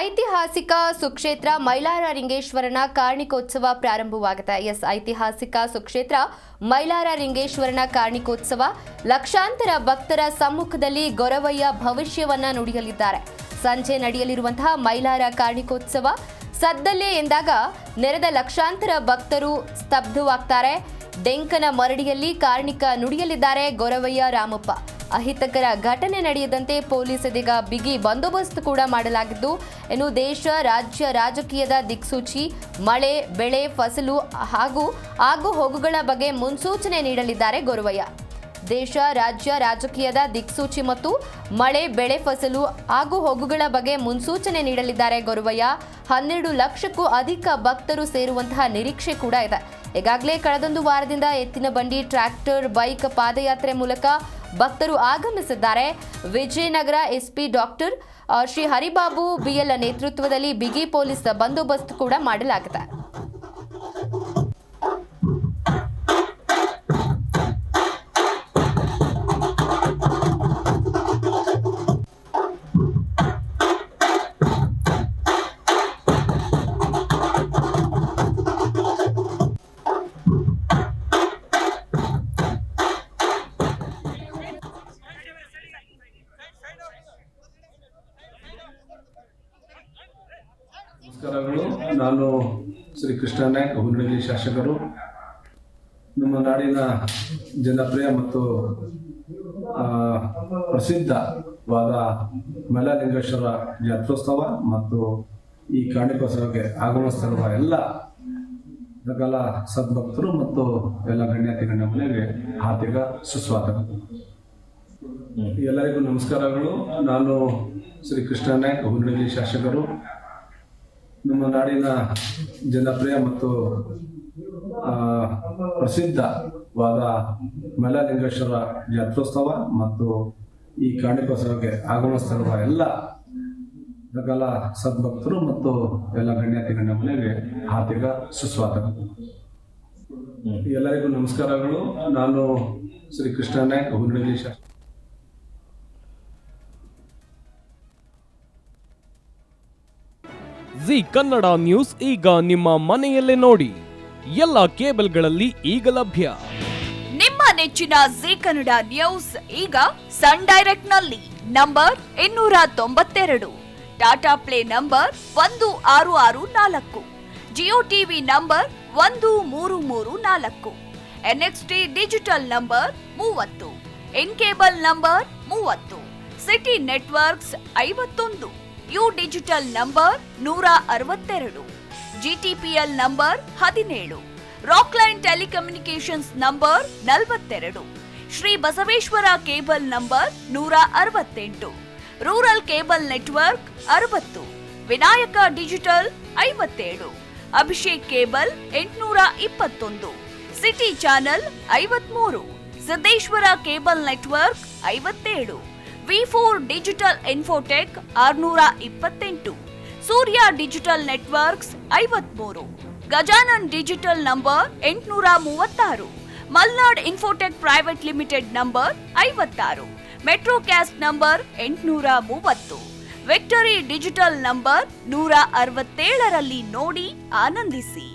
ಐತಿಹಾಸಿಕ ಸುಕ್ಷೇತ್ರ ಮೈಲಾರ ಲಿಂಗೇಶ್ವರನ ಕಾರ್ಣಿಕೋತ್ಸವ ಪ್ರಾರಂಭವಾಗಿದೆ. ಐತಿಹಾಸಿಕ ಸುಕ್ಷೇತ್ರ ಮೈಲಾರ ಲಿಂಗೇಶ್ವರನ ಕಾರ್ಣಿಕೋತ್ಸವ ಲಕ್ಷಾಂತರ ಭಕ್ತರ ಸಮ್ಮುಖದಲ್ಲಿ ಗೊರವಯ್ಯ ಭವಿಷ್ಯವನ್ನ ನುಡಿಯಲಿದ್ದಾರೆ. ಸಂಜೆ ನಡೆಯಲಿರುವಂತಹ ಮೈಲಾರ ಕಾರ್ಣಿಕೋತ್ಸವ ಸದ್ದಲ್ಲೇ ಎಂದಾಗ ನೆರೆದ ಲಕ್ಷಾಂತರ ಭಕ್ತರು ಸ್ತಬ್ಧವಾಗ್ತಾರೆ. ಡೆಂಕನ ಮರಡಿಯಲ್ಲಿ ಕಾರ್ಣಿಕ ನುಡಿಯಲಿದ್ದಾರೆ ಗೊರವಯ್ಯ ರಾಮಪ್ಪ. ಅಹಿತಕರ ಘಟನೆ ನಡೆಯದಂತೆ ಪೊಲೀಸ್ ಇದೀಗ ಬಿಗಿ ಬಂದೋಬಸ್ತ್ ಕೂಡ ಮಾಡಲಾಗಿದ್ದು, ಇನ್ನು ದೇಶ ರಾಜ್ಯ ರಾಜಕೀಯದ ದಿಕ್ಸೂಚಿ ಮಳೆ ಬೆಳೆ ಫಸಲು ಹಾಗೂ ಆಗು ಹೋಗುಗಳ ಬಗ್ಗೆ ಮುನ್ಸೂಚನೆ ನೀಡಲಿದ್ದಾರೆ ಗೊರವಯ್ಯ. ದೇಶ ರಾಜ್ಯ ರಾಜಕೀಯದ ದಿಕ್ಸೂಚಿ ಮತ್ತು ಮಳೆ ಬೆಳೆ ಫಸಲು ಆಗು ಹೋಗುಗಳ ಬಗ್ಗೆ ಮುನ್ಸೂಚನೆ ನೀಡಲಿದ್ದಾರೆ ಗೊರವಯ್ಯ. 12 ಲಕ್ಷಕ್ಕೂ ಅಧಿಕ ಭಕ್ತರು ಸೇರುವಂತಹ ನಿರೀಕ್ಷೆ ಕೂಡ ಇದೆ. ಈಗಾಗಲೇ ಕಳೆದೊಂದು ವಾರದಿಂದ ಎತ್ತಿನ ಬಂಡಿ, ಟ್ರ್ಯಾಕ್ಟರ್, ಬೈಕ್, ಪಾದಯಾತ್ರೆ ಮೂಲಕ ಭಕ್ತರು ಆಗಮಿಸಿದ್ದಾರೆ. Vijayanagara SP doctor Shri Haribabu BL ನೇತೃತ್ವದಲ್ಲಿ ಬಿಗಿ ಪೊಲೀಸ್ ಬಂದೋಬಸ್ತ್ ಕೂಡ ಮಾಡಲಾಗಿದೆ. ನಮಸ್ಕಾರಗಳು. ನಾನು ಶ್ರೀ ಕೃಷ್ಣ ನಾಯ್ಕ, ಹುನ್ನಳ್ಳಿ ಶಾಸಕರು. ನಮ್ಮ ನಾಡಿನ ಜನಪ್ರಿಯ ಮತ್ತು ಪ್ರಸಿದ್ಧವಾದ ಮೈಲಾರ ಲಿಂಗೇಶ್ವರ ಜಾತ್ರೋತ್ಸವ ಮತ್ತು ಈ ಕಾರ್ಣಿಕೋತ್ಸವಕ್ಕೆ ಆಗಮಿಸುತ್ತಿರುವ ಎಲ್ಲ ಸಕಲ ಸದ್ಭಕ್ತರು ಮತ್ತು ಎಲ್ಲ ಗಣ್ಯಾತಿ ಗಣ್ಯ ಮನೆಗೆ ಹಾರ್ದಿಕ ಸುಸ್ವಾಗತ. ಎಲ್ಲರಿಗೂ ನಮಸ್ಕಾರಗಳು. ನಾನು ಶ್ರೀ ಕೃಷ್ಣ ನಾಯ್ಕ, ಹುನ್ನಳ್ಳಿ ಶಾಸಕರು. ನಮ್ಮ ನಾಡಿನ ಜನಪ್ರಿಯ ಮತ್ತು ಪ್ರಸಿದ್ಧವಾದ ಮೈಲಾರ ಲಿಂಗೇಶ್ವರ ಜಾತ್ರೋತ್ಸವ ಮತ್ತು ಈ ಕಾರ್ಣಿಕೋತ್ಸವಕ್ಕೆ ಆಗಮಿಸುತ್ತಿರುವ ಎಲ್ಲ ಸಕಲ ಸದ್ಭಕ್ತರು ಮತ್ತು ಎಲ್ಲ ಗಣ್ಯಾತಿ ಗಣ್ಯ ಮನೆಗೆ ಹಾರ್ದಿಕ ಸುಸ್ವಾಗತ. ಎಲ್ಲರಿಗೂ ನಮಸ್ಕಾರಗಳು. ನಾನು ಶ್ರೀ ಕೃಷ್ಣ ನಾಯ್ಕ, ಹುನ್ನಳ್ಳಿ ಶಾಸಕ. ಜಿ ಕನ್ನಡ ನ್ಯೂಸ್ ಈಗ ನಿಮ್ಮ ಮನೆಯಲ್ಲೇ ನೋಡಿ. ಎಲ್ಲ ಕೇಬಲ್ಗಳಲ್ಲಿ ಈಗ ಲಭ್ಯ. ನಿಮ್ಮ ನೆಚ್ಚಿನ ಜಿ ಕನ್ನಡ ನ್ಯೂಸ್ ಈಗ ಸನ್ ಡೈರೆಕ್ಟ್ ನಲ್ಲಿ number 292, Tata play number 1664, Jio TV number 1334, NXT digital number 30, in cable number 30, city networks 51, U digital number 162, GTPL number 17, Rockline telecommunications number 42, Shri Basaveshwara cable number 168, rural cable network 60, Vinayaka digital 57, Abhishek cable 821, city channel 53, Siddeshwara cable network 57, V4 digital Infotech 628, Surya digital networks 53, Gajanan digital number 836, Malnad Infotech private limited number 56, Metrocast number 830, Victory digital number 167ರಲ್ಲಿ ನೋಡಿ ಆನಂದಿಸಿ.